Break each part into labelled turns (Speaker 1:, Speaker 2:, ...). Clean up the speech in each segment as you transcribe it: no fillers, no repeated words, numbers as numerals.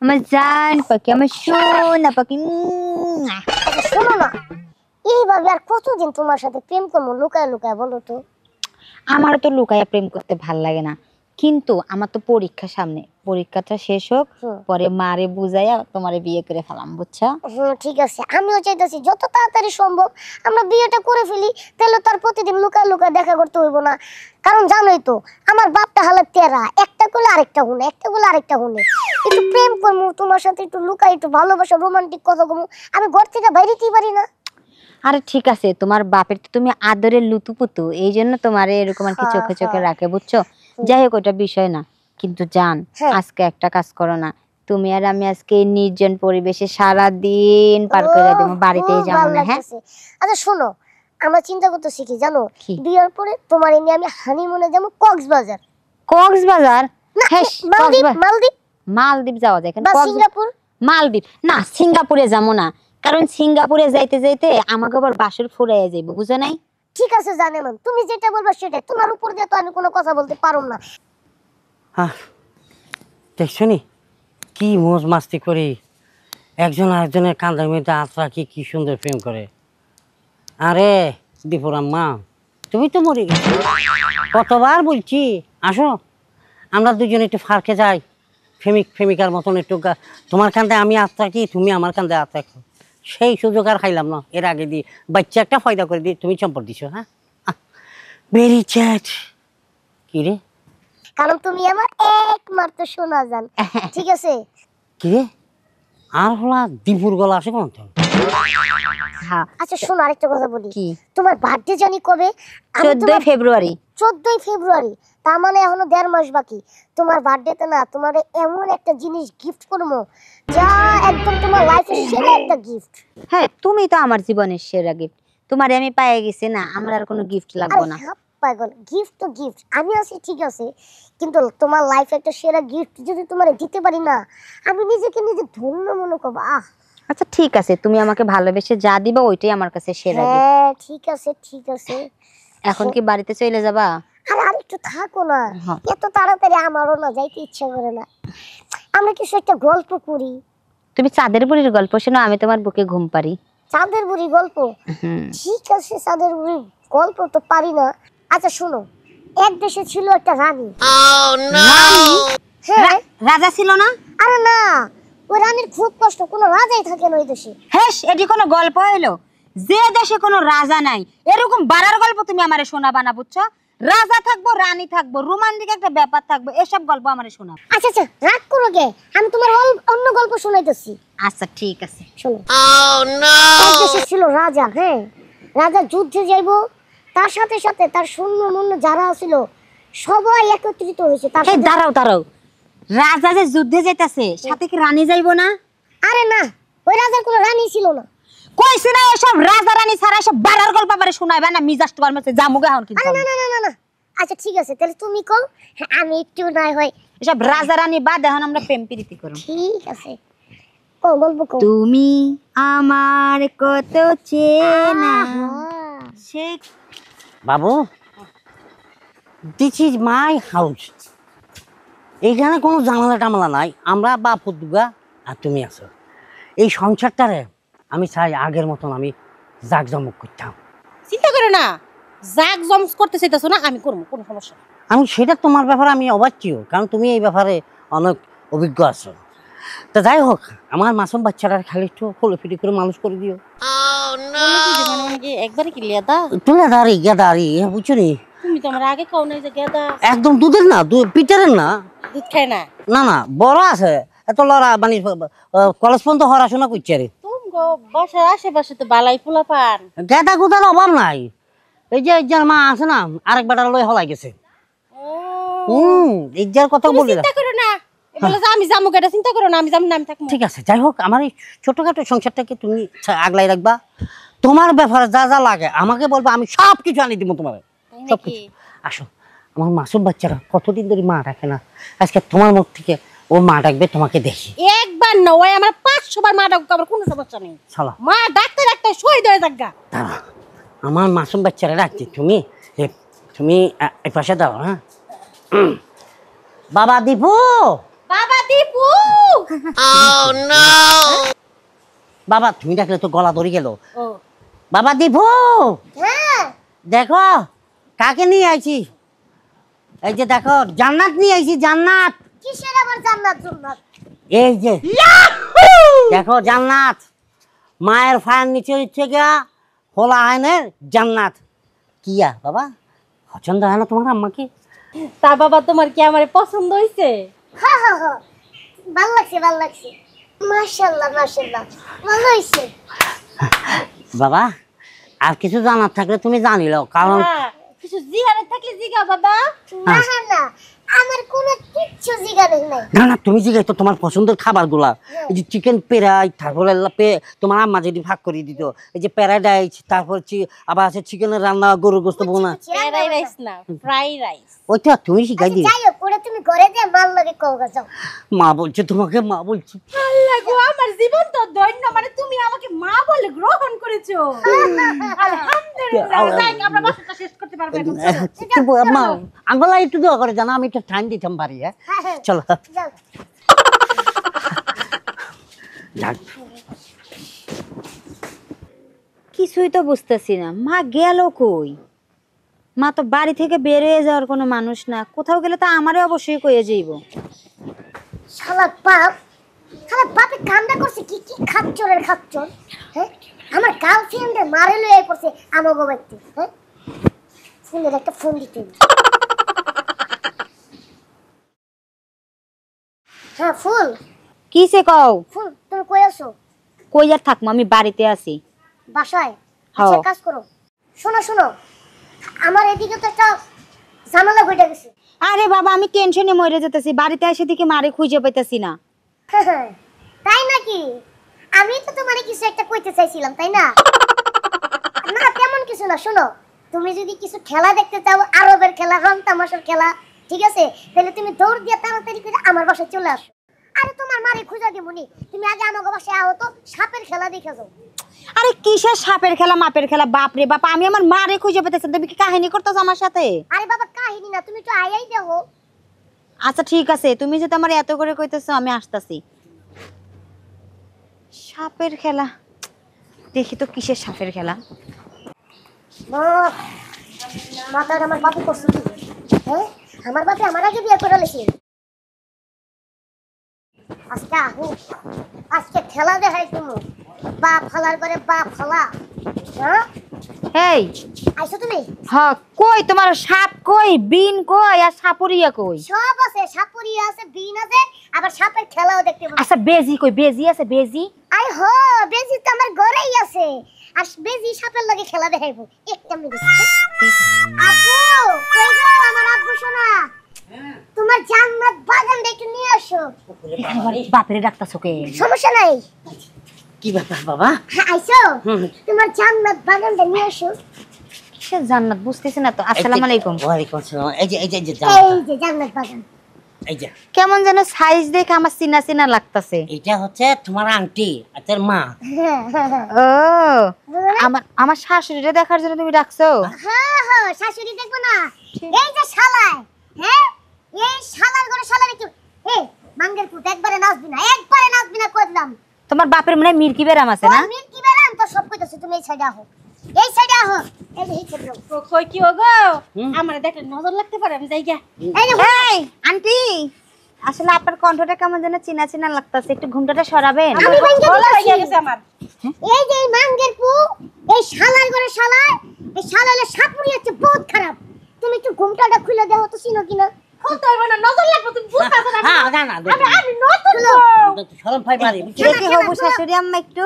Speaker 1: আমার জান পাখি, আমার সোনা পাখি।
Speaker 2: শোনো না, এইভাবে আর কতদিন তোমার সাথে প্রেম করবো লুকায় লুকায়, বলো তো?
Speaker 1: আমার তো লুকায়া প্রেম করতে ভাল লাগে না, কিন্তু আমার তো পরীক্ষা সামনে, পরীক্ষাটা শেষ হোক, পরে মারে বুঝাইয়া তোমারে বিয়ে করে ফেলাম, বুঝছো?
Speaker 2: ঠিক আছে, আমিও চাইতেছি যত তাড়াতাড়ি সম্ভব আমরা বিয়েটা করে ফেলি, তাহলে তার প্রতিদিন লুকায় লুকায় দেখা করতে হইব না। কারণ জানোই তো আমার বাপটা হালাত তেরা, একটা করলে আরেকটা হুনে, একটা করলে আরেকটা হুনে। একটু প্রেম করবো তোমার সাথে, একটু লুকাই, একটু ভালোবাসা রোমান্টিক কথা কমু, আমি ঘর থেকে বাইরেতেই পারি না।
Speaker 1: আরে ঠিক আছে, তোমার বাপের তো তুমি আদরের লুতুপুতু, এই জন্য তোমার এরকম আর কি চোখে চোখে রাখে, বুঝছো? যাই হোক, ওটা বিষয় না। কিন্তু জান, আজকে একটা কাজ করো না, তুমি আর আমি আজকে নির্জন পরিবেশে সারা দিন পার করে দেবো, বাড়িতেই যাবো না। হ্যাঁ
Speaker 2: আচ্ছা শোনো, আমরা চিন্তা করতেছি কি জানো, বিয়ের পরে তোমার নিয়ে আমি হানিমুনে যাবো কক্সবাজার।
Speaker 1: কক্সবাজার? হ্যাঁ,
Speaker 2: মালদ্বীপ, মালদ্বীপ,
Speaker 1: মালদ্বীপ যাওয়া যায়,
Speaker 2: বা সিঙ্গাপুর।
Speaker 1: মালদ্বীপ না, সিঙ্গাপুরে যাবো না, কারণ সিঙ্গাপুরে যাইতে যাইতে আমাকে আবার বাসর ফুরাইয়া যাইব, বুঝো নাই?
Speaker 2: ঠিক আছে জানেন, তুমি যেটা বলবা সেটাই, তোমার উপর দিয়ে তো আমি কোনো কথা বলতে পারো না।
Speaker 3: হ্যাঁ, দেখছো নি কি মোজ মাস্তি করি, একজন আরেকজনের কাঁধের মধ্যে হাত রাখি কি সুন্দর প্রেম করে। আরে দীপুর আম্মা, তুমি তো মরে গেছো, কতবার বলছি আসো আমরা দুজনে একটু ফার্কে যাই, প্রেমিকার মতন একটু তোমার কাঁধে আমি হাত রাখি, তুমি আমার কাঁধে হাত রাখো। সেই সুযোগ আর খাইলাম না, এর আগে দিয়ে বাচ্চা একটা ফায়দা করে দিয়ে তুমি চম্পট দিছো। হ্যাঁ, ভেরি চ্যাট। কি রে?
Speaker 2: কারণ তুমি আমার একমাত্র শোনা যান, ঠিক আছে?
Speaker 3: কি রে, আর হলা দীপুর গলা আসে কোন?
Speaker 2: আচ্ছা শোনো, আরেকটা কথা বলি, তোমার বার্থডে জানি কবে?
Speaker 1: 14 ফেব্রুয়ারি।
Speaker 2: 14 ফেব্রুয়ারি, তার মানে এখনো 1.5 মাস বাকি। তোমার বার্থডেতে না তোমার এমন একটা জিনিস গিফট করবো যা একদম তোমার লাইফের সেরা একটা গিফট।
Speaker 1: হ্যাঁ, তুমি তো আমার জীবনের সেরা গিফট, তোমারে আমি পেয়ে গেছি না, আমার আর কোনো গিফট লাগবে না।
Speaker 2: পাগল, গিফট তো গিফট, আমি আছি ঠিক আছে, কিন্তু তোমার লাইফে একটা সেরা গিফট যদি তোমারে দিতে পারি না, আমি নিজেকে নিজে ধন্য মনে করব।
Speaker 1: আচ্ছা ঠিক আছে, তুমি আমাকে ভালোবেসে যা দিবা ওইটাই আমার কাছে সেরা গিফট।
Speaker 2: হ্যাঁ ঠিক আছে, ঠিক আছে।
Speaker 1: এখন কি বাড়িতে চলে যাবা?
Speaker 2: আর একটু থাকো না, এত তাড়াতাড়ি আমারও না যাইতে ইচ্ছা করে না, আমরা কিছু একটা গল্প করি।
Speaker 1: তুমি চাঁদের বুড়ির গল্প শোনো, আমি তোমার বুকে ঘুম পারি।
Speaker 2: চাঁদের বুড়ি গল্প? ঠিক আছে, চাঁদের বুড়ি গল্প তো পারি না। আচ্ছা শোনো, এক দেশে ছিল একটা রানী। হ্যাঁ,
Speaker 1: রাজা ছিল না?
Speaker 2: আরে না, ওই রানীর খুব কষ্ট, কোনো রাজাই থাকে না ওই দেশে।
Speaker 1: হ্যাঁ, এটি কোনো গল্প হইলো? যে দেশে কোনো রাজা নাই এরকম বাড়ার গল্প তুমি আমারে শোনাবা না, বুঝছো? রাজা থাকবো, রানী থাকবো, রোমান্টিক একটা ব্যাপার থাকবো, এসব গল্প আমারে শোনাও।
Speaker 2: আচ্ছা আচ্ছা, রাগ করো গে, আমি তোমার অন্য গল্প শোনাইতেছি।
Speaker 1: আচ্ছা ঠিক আছে,
Speaker 2: শোনো। এক দেশে ছিল রাজা। হ্যাঁ, রাজা যুদ্ধে যাইবো, তার সাথে সাথে তার সৈন্য মন্য যারা ছিল সবাই একত্রিত হয়েছে।
Speaker 1: দাঁড়াও দাঁড়াও, রাজা যে যুদ্ধে যাইতাছে সাথে কি রানী যাইবো না?
Speaker 2: আরে না, ওই রাজার কোনো রানী ছিল না।
Speaker 1: কইছি না এসব রাজা রানী ছাড়া এসব বাড়ার গল্প আমারে শোনাইবা না, মিজাজ তো গরম হচ্ছে, জামুগা এখন কি?
Speaker 2: আরে না না না না, আচ্ছা ঠিক আছে, তাহলে তুমি কও, আমি একটু নাই হয়
Speaker 1: এসব রাজা রানী বাদ, এখন আমরা প্রেম প্রীতি করব।
Speaker 2: ঠিক আছে, কও গল্প কও।
Speaker 1: তুমি আমার কত চেনা সে।
Speaker 3: বাবু, দিস ইজ মাই হাউস, এইখানে কোনো জামালা টামালা নাই, আমরা বাপ দুগা আর তুমি আছো। এই সংসারটারে আমি চাই আগের মতন আমি জাকজমক করতাম।
Speaker 4: চিন্তা করো না, জাক জমস করতে চাইতেছো না, আমি করবো, কোনো সমস্যা।
Speaker 3: আমি সেটা তোমার ব্যাপারে আমি অবাচ্ছিও, কারণ তুমি এই ব্যাপারে অনেক অভিজ্ঞ আছো। তা যাই হোক, আমার মাসুম বাচ্চাটার খালি একটু ফলফিটি করে মানুষ করে দিও।
Speaker 4: একবারে কি লেদা?
Speaker 3: তুলে দাঁড়ি গেদারি, বুঝছো নি?
Speaker 4: তুমি তো আমার আগে কও নাই যে গেদা।
Speaker 3: একদম দুধের না, পিটারের না।
Speaker 4: দুধ খায় না?
Speaker 3: না না, বড় আছে, এত লড়া মানে কলেজ পর্যন্ত পড়াশোনা করছে রে।
Speaker 4: তুমি গো বাসার আশেপাশে তো বালাই পোলা পান,
Speaker 3: গেদা গুদার অভাব নাই। এই যে ইজ্জার মা আছে না, আরেক বেটার লই হলাই গেছে। ইজ্জার কথা বলি না।
Speaker 4: চিন্তা করো না, বলে যে আমি যাবো, এটা চিন্তা করো না, আমি যাবো না, আমি থাকবো।
Speaker 3: ঠিক আছে, যাই হোক, আমার এই ছোটখাটো সংসারটাকে তুমি আগলাই রাখবা। তোমার ব্যাপারে যা যা লাগে আমাকে বলবা, আমি সব কিছু আনি দিব তোমার, সব কিছু। আসো, আমার মাসুম বাচ্চারা কতদিন ধরে মা ডাকে না, আজকে তোমার মুখ থেকে ও মা ডাকবে, তোমাকে দেখি।
Speaker 4: একবার না, ওই আমার 500 বার মা ডাকুক, আমার কোনো সমস্যা নেই।
Speaker 3: শালা
Speaker 4: মা ডাকতে ডাকতে শহীদ হয়ে যাক গা।
Speaker 3: দাঁড়া, আমার মাসুম বাচ্চারা ডাকছি, তুমি এই পাশে দাও। হ্যাঁ, বাবা দীপু,
Speaker 4: বাবা দীপু,
Speaker 3: বাবা তুমি ডাকলে তো গলা ধরে গেল।
Speaker 4: ও
Speaker 3: বাবা দীপু
Speaker 2: হ্যাঁ
Speaker 3: দেখো কাকে নিয়ে আইছি, এই যে দেখো জান্নাত নিয়ে আইছি, জান্নাত।
Speaker 2: কিসের আবার জান্নাত জান্নাত?
Speaker 3: এই যে দেখো জান্নাত, মায়ের ফায়ের নিচে ইচ্ছে গিয়া খোলা আইনের জান্নাত। কিয়া বাবা পছন্দ হয় না তোমার আম্মাকে?
Speaker 4: তা বাবা তোমার কি আমার পছন্দ হইছে?
Speaker 2: হ্যাঁ হ্যাঁ হ্যাঁ, ভালো লাগছে ভালো লাগছে, মাশাআল্লাহ মাশাআল্লাহ, ভালো হইছে।
Speaker 3: বাবা আর কিছু জানার থাকলে তুমি জানিল, কারণ
Speaker 4: হ্যাঁ, কিছু জিগারে থাকলে জিগা বাবা।
Speaker 2: না না, আমার কোনো কিচ্ছু জিজ্ঞাসা নাই।
Speaker 3: না না তুমি জিজ্ঞাসা তো তোমার পছন্দের খাবার গুলা, এই যে চিকেন পেরাই, তারপরে তোমার আম্মা যেটি ভাগ করে দিত, এই যে প্যারাডাইস, তারপর আবার আছে চিকেনের রান্না, গরুর গোস্ত বোনা,
Speaker 4: ফ্রাই রাইস না, ফ্রাই রাইস।
Speaker 3: ওইটা তুমি শিখাই দিই।
Speaker 2: যাই হোক, ওটা তুমি ঘরে দিয়ে মাল লাগে কওগা যাও।
Speaker 3: মা বলছে তোমাকে, মা বলছে।
Speaker 4: আল্লাহ গো, আমার জীবন তো ধন্য, মানে তুমি আমাকে মা বলে গ্রহণ করেছো। আলহামদুলিল্লাহ। যাই, আমরা বাসাটা শেষ করতে পারবো এখন, চলো।
Speaker 3: মা আঙ্গলা একটু দোয়া করে জানো, আমি একটু টাইম দিতাম পারি। হ্যাঁ চলো
Speaker 2: যাও।
Speaker 3: যাক।
Speaker 1: কিছুই তো বুঝতেছি না, মা গেল কই? মা তো বাড়ি থেকে বেরিয়ে যাওয়ার কোনো মানুষ না, কোথাও গেলে তো আমারে অবশ্যই কইয়ে যাইব।
Speaker 2: শালা বাপ, শালা বাপে কামটা করছে কি কি খাচ্চরের খাচ্চর। হ্যাঁ, আমার গার্লফ্রেন্ডে মারে লয়ে পড়ছে আমাগো ব্যক্তি। হ্যাঁ, ফোনের একটা ফোন দিতে হবে। হ্যাঁ ফুল,
Speaker 1: কিসে কও?
Speaker 2: ফুল তুমি কই আছো?
Speaker 1: কই আর থাকবো, আমি বাড়িতে আছি।
Speaker 2: বাসায়?
Speaker 1: হ্যাঁ।
Speaker 2: আচ্ছা কাজ করো, শোনো শোনো, আমার এদিকে তো একটা ঝামেলা ঘটে গেছে।
Speaker 1: আরে বাবা, আমি টেনশনে মরে যেতেছি, বাড়িতে এসে দেখি মারে খুঁজে পাইতেছি না।
Speaker 2: তাই নাকি? আমি তো তোমারে কিছু একটা কইতে চাইছিলাম, তাই না? না তেমন কিছু না, শোনো, তুমি যদি কিছু খেলা দেখতে চাও, আরবের খেলা, রং তামাশার খেলা, ঠিক আছে, তাহলে তুমি দৌড় দিয়ে তাড়াতাড়ি করে আমার বাসায় চলে আসো। আরে তোমার মারে খুঁজা দিবনি, তুমি আগে আমার বাসায় আও তো, সাপের খেলা দেখে যাও।
Speaker 1: আরে কিসের সাপের খেলা মাপের খেলা? বাপ রে বাপ, আমি আমার মারে খুঁজে পেতেছি, তুমি কি কাহিনী করতেছো আমার সাথে?
Speaker 2: আরে বাবা কাহিনী না, তুমি তো আয়াই দেখো।
Speaker 1: আচ্ছা ঠিক আছে, তুমি যদি আমার এত করে কইতেছো, আমি আসতাছি। সাপের খেলা দেখি তো, কিসের সাপের খেলা?
Speaker 2: মাথার আমার বাপে করছে কি? হ্যাঁ, আমার বাপে আমার আগে বিয়ে করে লেছে। আজকে আহু, আজকে খেলা দেখাই তুমি, বাপ ফালার করে বাপ ফালা। হ্যাঁ
Speaker 1: এই
Speaker 2: আইছো তুমি?
Speaker 1: হ্যাঁ, কই তোমার সাপ কই, বিন কই, আর সাপুরিয়া কই?
Speaker 2: সব আছে, সাপুরি আছে, বিন আছে, আবার সাপের খেলাও দেখতে পাবো।
Speaker 1: আচ্ছা বেজি কই? বেজি আছে? বেজি?
Speaker 2: আই হো, বেজি তো আমার ঘরেই আছে, আর বেজি সাপের লগে খেলা দেখাইবো। একটা মিনিট। আব্বু কই গো আমার আব্বু সোনা, তোমার জান্নাত বাগানটা একটু নিয়ে আসো।
Speaker 1: বাপরে ডাক্তারছো কে?
Speaker 2: সমস্যা নাই।
Speaker 3: কি ব্যাপার বাবা?
Speaker 2: হ্যাঁ আইছো, তোমার জান্নাত বাগানটা নিয়ে আসো।
Speaker 1: কিসের জান্নাত বুঝতেছি না তো। আসসালামু আলাইকুম।
Speaker 3: ওয়ালাইকুম আসসালাম। এই যে
Speaker 2: এই
Speaker 3: জান্নাত,
Speaker 2: যে জান্নাত বাগান।
Speaker 3: এই যে
Speaker 1: কেমন যেন সাইজ দেখে আমার চিনা চিনা লাগতাছে।
Speaker 3: এটা হচ্ছে তোমার আন্টি আর তোর মা।
Speaker 1: ও, আমার আমার শাশুড়িরে দেখার জন্য তুমি ডাকছো?
Speaker 2: হ্যাঁ হ্যাঁ, শাশুড়ি দেখবো না, এই যে শালায়। হ্যাঁ, এই শালার ঘরে শালার একটু, এই মাঙ্গের পুত, একবারে নাচবি না, একবারে নাচবি না কইলাম।
Speaker 1: তোমার বাপের মনে হয় মির্কি বেরাম আছে না?
Speaker 2: আমি কি বেরাম তো সব কইতাছি, তুমি এই সাইডে আহো, এই সাইডে আহো, এই যে এই সাইডে আহো।
Speaker 4: ও কই কি ওগো, আমার দেখলে নজর লাগতে পারে, আমি যাই গা।
Speaker 2: এই যে
Speaker 1: এই আন্টি, আসলে আপনার কণ্ঠটা কেমন যেন চিনা চিনা লাগতাছে, একটু ঘুমটাটা সরাবেন?
Speaker 2: আমি ভাঙ্গে
Speaker 4: গলা
Speaker 2: দিতাছি।
Speaker 4: হয়ে গেছে আমার।
Speaker 2: এই যে এই মাঙ্গের পু, এই শালার ঘরে শালায়, এই শালালে সাপুরি হচ্ছে বহুত খারাপ। তুমি একটু ঘুমটাটা খুলে দাও তো, চিনো কিনা?
Speaker 4: খুলতে হইব না, নজর লাগবে, তুমি বুঝতাছো না?
Speaker 3: হ্যাঁ না না
Speaker 4: আমি নতুন বউ।
Speaker 3: শরম পাই পারি।
Speaker 1: দেখি হবু শাশুড়ি আম্মা একটু।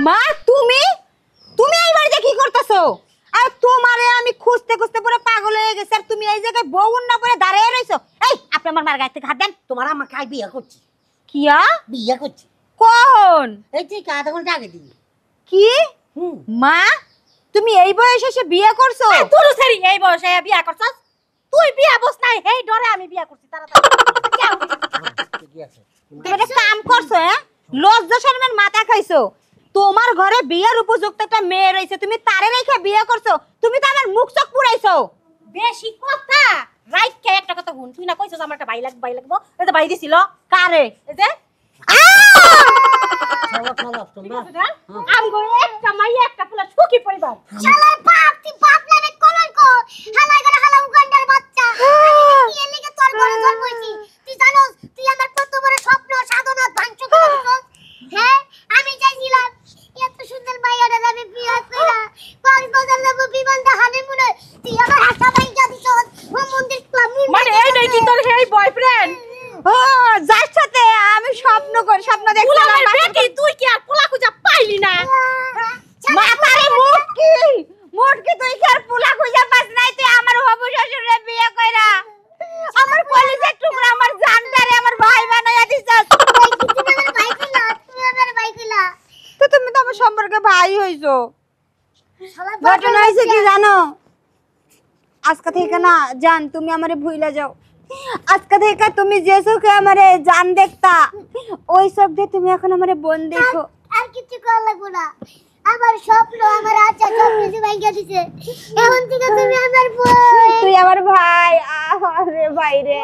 Speaker 1: মা তুমি, তুমি এই বাড়িতে কি করতেছো? আর তোমারে আমি খুঁজতে খুঁজতে পুরো পাগল হয়ে গেছি, আর তুমি এই জায়গায় বউন না পরে দাঁড়িয়ে রইছো। এই আপনি আমার মার গায়ে থেকে হাত দেন।
Speaker 3: তোমার আমাকে আই বিয়ে করছি,
Speaker 1: কিয়া?
Speaker 3: বিয়ে করছি।
Speaker 1: কোন?
Speaker 3: এই যে আধা ঘন্টা আগে দিই।
Speaker 1: কি মা, তুমি এই বয়সে এসে বিয়ে করছো?
Speaker 4: তোর সারি এই বয়সে বিয়া করছস? তুই বিয়া বস নাই, এই ডরে আমি বিয়া করছি তাড়াতাড়ি।
Speaker 3: কি আছে?
Speaker 1: তুমি একটা কাম করছো, হ্যাঁ? লজ্জা শরমের মাথা খাইছো। তোমার ঘরে বিয়ের উপযুক্ত একটা মেয়ে রয়েছে, তুমি তারে রেখে বিয়ে করছো। তুমি তো আমার মুখ চোখ পুরাইছো।
Speaker 4: বেশি কথা, রাইট কে একটা কথা হুন, তুই না কইছস আমার একটা ভাই লাগবো, এই যে ভাই দিছিল
Speaker 1: কারে
Speaker 4: এই যে
Speaker 3: চলো চলো তোমরা
Speaker 4: আমগো একটা মাইয়া একটা পোলা সুখী পরিবার।
Speaker 2: শালার বাপ তুই বাপ নামে কলঙ্ক হালাই করে হালা উগান্ডার বাচ্চা আমি কি এর লিগে তোর ঘরে জন্ম হইছি তুই জানোস তুই আমার কত বড় স্বপ্ন সাধনা ধ্বংস করে দিছস হ্যাঁ আমি চাইছিলাম এত সুন্দর মাইয়াটা আমি বিয়ে কইরা কক্সবাজার যাব বিমানটা হানিমুনে তুই আমার আশা ভাঙ্গা দিছস ও মন্দির ক্লাব
Speaker 4: মানে এই নাই কি তোর হেই বয়ফ্রেন্ড?
Speaker 1: ও যার সাথে আমি স্বপ্ন
Speaker 4: পোলা
Speaker 1: দেখছিলাম
Speaker 4: বেটি তুই কি আর পোলা খুঁজা পাইলি না?
Speaker 1: মাথারে মুটকি তুই কি আর পোলা খুঁজে পাস নাই? তুই আমার হবু শ্বশুরে বিয়ে কইরা আমার কলিজার টুকরা আমার জানটারে আমার ভাই বানাইয়া দিছস।
Speaker 2: তুমি আমার ভাই কইলা তুমি আমার ভাই কইলা
Speaker 1: তো তুমি তো আমার সম্পর্কে ভাই হইছো।
Speaker 2: শালা
Speaker 1: ঘটনা হয়েছে কি জানো, আজকে থেকে না জান তুমি আমারে ভুইলা যাও। আজকে থেকে তুমি যে চোখে আমারে জান দেখতা ওই চোখ দিয়ে তুমি এখন আমারে বোন দেখো।
Speaker 2: আর কিছু করা লাগবে না আমার স্বপ্ন আমার আশা সব কিছু ভাঙ্গা দিছে এখন থেকে তুমি আমার বোন
Speaker 1: তুই আমার ভাই, আরে ভাই রে।